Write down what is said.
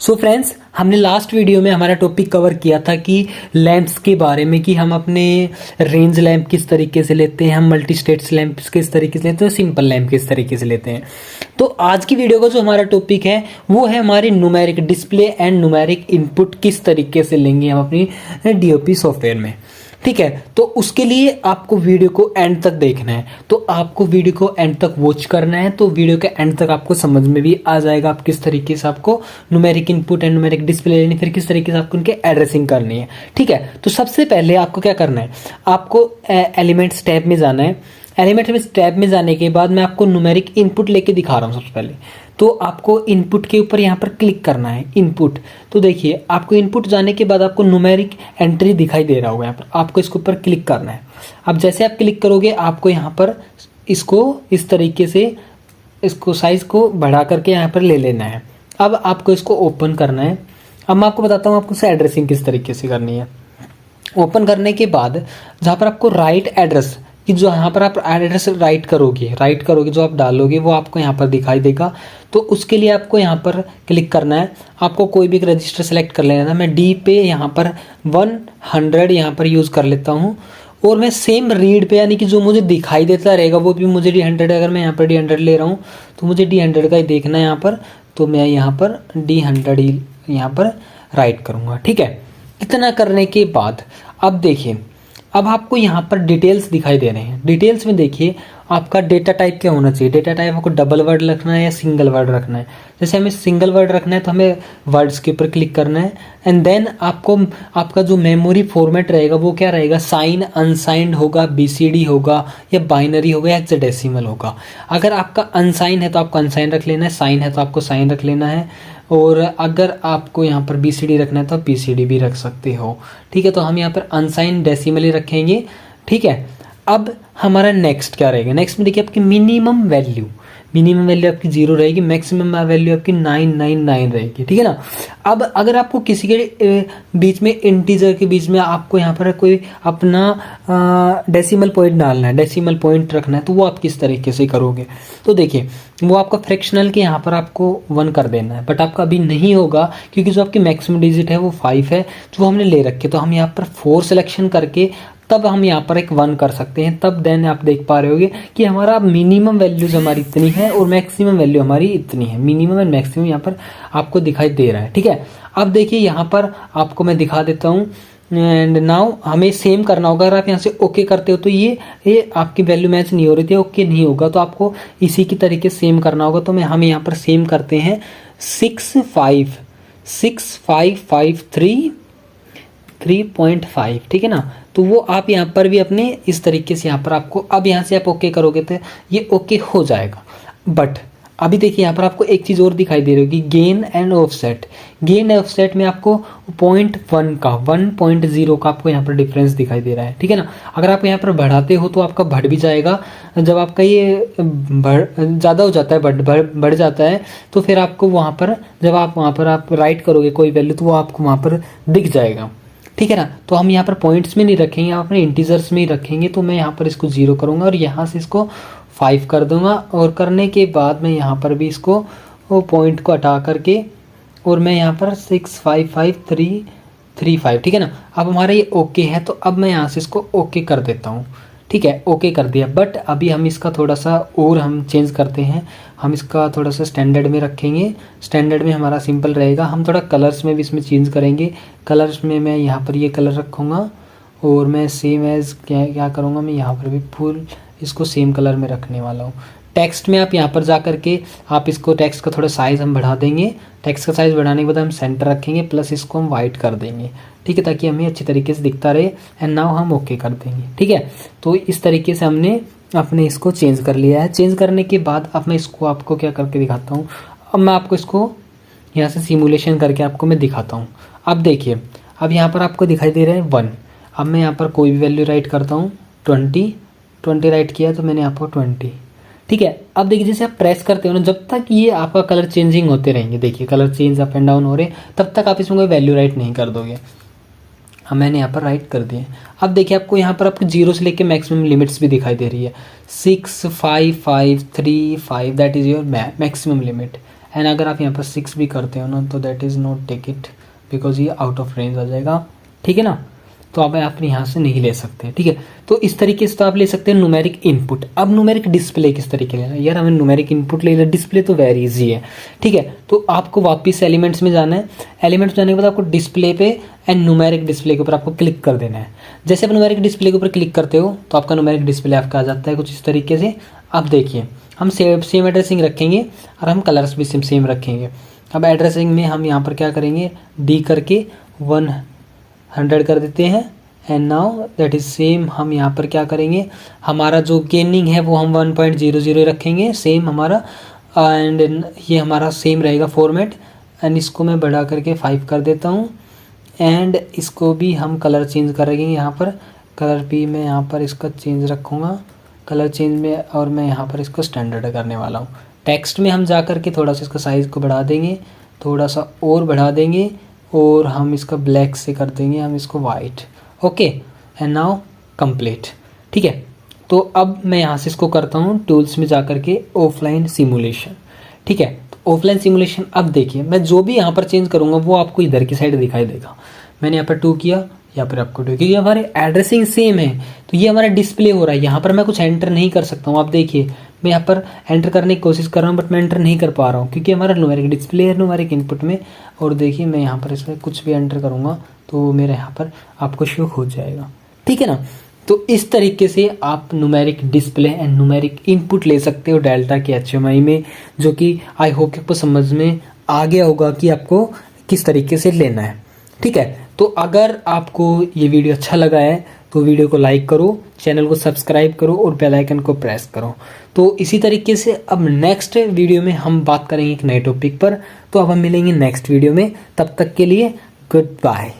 So friends, हमने last video में हमारा टॉपिक कवर किया था कि लैंप्स के बारे में, कि हम अपने रेंज लैंप किस तरीके से लेते हैं, हम मल्टी स्टेट्स लैंप किस तरीके से लेते हैं, सिंपल लैंप किस तरीके से लेते हैं। तो आज की वीडियो का जो हमारा टॉपिक है वो है हमारी numeric display and numeric input किस तरीके से लेंगे हम अपनी डीओपी सॉफ्टवेयर में। ठीक है, तो उसके लिए आपको वीडियो को एंड तक देखना है। तो आपको वीडियो को एंड तक वॉच करना है, तो वीडियो के एंड तक आपको समझ में भी आ जाएगा आप किस तरीके से आपको numeric input and numeric display लेनी, फिर किस तरीके से आपको उनके एड्रेसिंग करनी है। ठीक है, तो सबसे पहले आपको क्या करना है, आपको एलिमेंट्स टैब में जाना है। एलिमेंट्स टैब में जाने के बाद मैं आपको न्यूमेरिक इनपुट लेके दिखा रहा हूँ। सबसे पहले तो आपको इनपुट के ऊपर यहाँ पर क्लिक करना है, इनपुट। तो देखिए, आपको इनपुट जाने के बाद आपको न्यूमेरिक एंट्री दिखाई दे रहा होगा, यहाँ पर आपको इसके ऊपर क्लिक करना है। अब जैसे आप क्लिक करोगे आपको यहाँ पर इसको इस तरीके से इसको साइज को बढ़ा करके यहाँ पर ले लेना है। अब आपको इसको ओपन करना है। अब मैं आपको बताता हूँ आपको इसे एड्रेसिंग किस तरीके से करनी है। ओपन करने के बाद जहाँ पर आपको राइट एड्रेस, कि जो यहाँ पर आप एड्रेस राइट करोगे जो आप डालोगे वो आपको यहाँ पर दिखाई देगा। तो उसके लिए आपको यहाँ पर क्लिक करना है। आपको कोई भी एक रजिस्टर सेलेक्ट कर लेना है। मैं डी पे यहाँ पर 100 यहाँ पर यूज़ कर लेता हूँ, और मैं सेम रीड पे, यानी कि जो मुझे दिखाई देता रहेगा वो भी मुझे D100, अगर मैं यहाँ पर D100 ले रहा हूँ तो मुझे D100 का ही देखना है यहाँ पर। तो मैं यहाँ पर D100 ही यहाँ पर राइट करूँगा। ठीक है, इतना करने के बाद अब देखिए, अब आपको यहाँ पर डिटेल्स दिखाई दे रहे हैं। डिटेल्स में देखिए आपका डेटा टाइप क्या होना चाहिए। डेटा टाइप आपको डबल वर्ड रखना है या सिंगल वर्ड रखना है। जैसे हमें सिंगल वर्ड रखना है तो हमें वर्ड्स के ऊपर क्लिक करना है, एंड देन आपको आपका जो मेमोरी फॉर्मेट रहेगा वो क्या रहेगा, साइन अनसाइंड होगा, BCD होगा, या बाइनरी होगा, या हेक्साडेसिमल होगा। अगर आपका अनसाइन है तो आपको अनसाइन रख लेना है, साइन है तो आपको साइन रख लेना है, और अगर आपको यहाँ पर BCD रखना है तो आप BCD भी रख सकते हो। ठीक है, तो हम यहाँ पर अनसाइन डेसिमल ही रखेंगे। ठीक है, अब हमारा नेक्स्ट क्या रहेगा। नेक्स्ट में देखिए आपकी मिनिमम वैल्यू आपकी 0 रहेगी, मैक्सिमम वैल्यू आपकी 999 रहेगी। ठीक है ना। अब अगर आपको किसी के बीच में, इंटीजर के बीच में आपको यहाँ पर कोई अपना डेसिमल पॉइंट डालना है, डेसिमल पॉइंट रखना है, तो वो आप किस तरीके से करोगे। तो देखिए, वो आपका फ्रैक्शनल के यहाँ पर आपको 1 कर देना है, बट आपका अभी नहीं होगा क्योंकि जो आपकी मैक्सिमम डिजिट है वो 5 है जो हमने ले रखे। तो हम यहाँ पर 4 सिलेक्शन करके तब हम यहाँ पर एक 1 कर सकते हैं। तब देन आप देख पा रहे होगे कि हमारा मिनिमम वैल्यूज हमारी इतनी है और मैक्सिमम वैल्यू हमारी इतनी है। मिनिमम एंड मैक्सिमम यहाँ पर आपको दिखाई दे रहा है। ठीक है, अब देखिए यहाँ पर आपको मैं दिखा देता हूँ, एंड नाउ हमें सेम करना होगा। अगर आप यहाँ से ओके करते हो तो ये आपकी वैल्यू मैच नहीं हो रही थी, ओके नहीं होगा, तो आपको इसी की तरीके सेम करना होगा। तो हम यहाँ पर सेम करते हैं 6553.5। ठीक है ना। तो वो आप यहाँ पर भी अपने इस तरीके से यहाँ पर आपको, अब यहाँ से आप ओके करोगे तो ये ओके हो जाएगा। बट अभी देखिए यहाँ पर आपको एक चीज़ और दिखाई दे रही होगी, gain and offset. Gain and offset में आपको 0.1 का 1.0 का आपको यहाँ पर डिफरेंस दिखाई दे रहा है। ठीक है ना। अगर आप यहाँ पर बढ़ाते हो तो आपका बढ़ भी जाएगा। जब आपका ये ज़्यादा हो जाता है, बढ़ जाता है, तो फिर आपको वहाँ पर जब आप वहाँ पर आप राइट करोगे कोई वैल्यू तो वो आपको वहाँ पर दिख जाएगा। ठीक है ना। तो हम यहाँ पर पॉइंट्स में नहीं रखेंगे, हम अपने इंटीजर्स में ही रखेंगे। तो मैं यहाँ पर इसको 0 करूँगा और यहाँ से इसको 5 कर दूंगा, और करने के बाद मैं यहाँ पर भी इसको वो पॉइंट को हटा करके, और मैं यहाँ पर 655335। ठीक है ना। अब हमारा ये ओके है, तो अब मैं यहाँ से इसको ओके कर देता हूँ। ठीक है, ओके कर दिया। बट अभी हम इसका थोड़ा सा और हम चेंज करते हैं। हम इसका थोड़ा सा स्टैंडर्ड में रखेंगे। स्टैंडर्ड में हमारा सिंपल रहेगा। हम थोड़ा कलर्स में भी इसमें चेंज करेंगे। कलर्स में मैं यहाँ पर ये कलर रखूँगा, और मैं सेम एज क्या करूँगा, मैं यहाँ पर भी फुल इसको सेम कलर में रखने वाला हूँ। टेक्स्ट में आप यहाँ पर जा करके आप इसको, टेक्स्ट का थोड़ा साइज़ हम बढ़ा देंगे। टेक्स्ट का साइज़ बढ़ाने के बाद हम सेंटर रखेंगे, प्लस इसको हम वाइट कर देंगे। ठीक है, ताकि हमें अच्छी तरीके से दिखता रहे। एंड नाउ हम ओके कर देंगे। ठीक है, तो इस तरीके से हमने अपने इसको चेंज कर लिया है। चेंज करने के बाद अब मैं इसको आपको क्या करके दिखाता हूँ। अब मैं आपको इसको यहाँ से सिमुलेशन करके आपको मैं दिखाता हूँ। अब देखिए, अब यहाँ पर आपको दिखाई दे रहा है 1। अब मैं यहाँ पर कोई भी वैल्यू राइट करता हूँ, 20 राइट किया तो मैंने आपको 20। ठीक है, अब देखिए जैसे आप प्रेस करते हो ना, जब तक ये आपका कलर चेंजिंग होते रहेंगे, देखिए colour change up and down हो रहे, तब तक आप इसमें कोई वैल्यू राइट नहीं कर दोगे। अब मैंने यहाँ पर राइट कर दिए। अब देखिए आपको यहाँ पर आपको 0 से लेके मैक्सिमम लिमिट्स भी दिखाई दे रही है। 6553.5 that is your maximum limit, and अगर आप यहाँ पर 6 भी करते हो ना तो that is not take it, because ये आउट ऑफ रेंज आ जाएगा, ठीक है ना। तो आप यहाँ से नहीं ले सकते, ठीक है। तो इस तरीके से तो आप ले सकते हैं न्यूमेरिक इनपुट। अब न्यूमेरिक डिस्प्ले किस तरीके लेना है यार, हमें न्यूमेरिक इनपुट ले, डिस्प्ले तो वेरी इजी है, ठीक है। तो आपको वापस एलिमेंट्स में जाना है, एलिमेंट्स जाने के बाद आपको डिस्प्ले पे एंड न्यूमेरिक डिस्प्ले के ऊपर आपको क्लिक कर देना है। जैसे आप न्यूमेरिक डिस्प्ले के ऊपर क्लिक करते हो तो आपका न्यूमेरिक डिस्प्ले आपका आ जाता है कुछ इस तरीके से। अब देखिए हम सेम एड्रेसिंग रखेंगे और हम कलर्स भी सेम रखेंगे। अब एड्रेसिंग में हम यहाँ पर क्या करेंगे, डी करके 100 कर देते हैं and now that is same. हम यहाँ पर क्या करेंगे, हमारा जो गेनिंग है वो हम 1.00 रखेंगे सेम हमारा, एंड ये हमारा सेम रहेगा फॉर्मेट। एंड इसको मैं बढ़ा करके 5 कर देता हूँ एंड इसको भी हम कलर चेंज करेंगे। यहाँ पर कलर भी मैं यहाँ पर इसका चेंज रखूँगा कलर चेंज में, और मैं यहाँ पर इसको स्टैंडर्ड करने वाला हूँ। टेक्स्ट में हम जा कर के थोड़ा सा इसका साइज़ को बढ़ा देंगे, थोड़ा सा और बढ़ा देंगे, और हम इसका ब्लैक से कर देंगे हम इसको white. Okay and now complete, ठीक है। तो अब मैं यहाँ से इसको करता हूँ टूल्स में जा कर के ऑफलाइन सिमुलेशन, ठीक है। तो ऑफलाइन सिमुलेशन, अब देखिए मैं जो भी यहाँ पर चेंज करूँगा वो आपको इधर की साइड दिखाई देगा। मैंने यहाँ पर 2 किया, यहाँ पर आपको 2, क्योंकि हमारे एड्रेसिंग सेम है तो ये हमारा डिस्प्ले हो रहा है। यहाँ पर मैं कुछ एंटर नहीं कर सकता हूँ। आप देखिए मैं यहाँ पर एंटर करने की कोशिश कर रहा हूँ बट मैं एंटर नहीं कर पा रहा हूँ क्योंकि हमारा न्यूमेरिक डिस्प्ले है न्यूमेरिक इनपुट में। और देखिए मैं यहाँ पर इसमें कुछ भी एंटर करूँगा तो मेरे यहाँ पर आपको शो हो जाएगा, ठीक है ना। तो इस तरीके से आप numeric display and numeric input ले सकते हो डेल्टा के HMI में, जो कि आई होप आपको समझ में आ गया होगा कि आपको किस तरीके से लेना है, ठीक है। तो अगर आपको ये वीडियो अच्छा लगा है तो वीडियो को लाइक करो, चैनल को सब्सक्राइब करो और बेल आइकन को प्रेस करो। तो इसी तरीके से अब नेक्स्ट वीडियो में हम बात करेंगे एक नए टॉपिक पर। तो अब हम मिलेंगे नेक्स्ट वीडियो में, तब तक के लिए गुड बाय।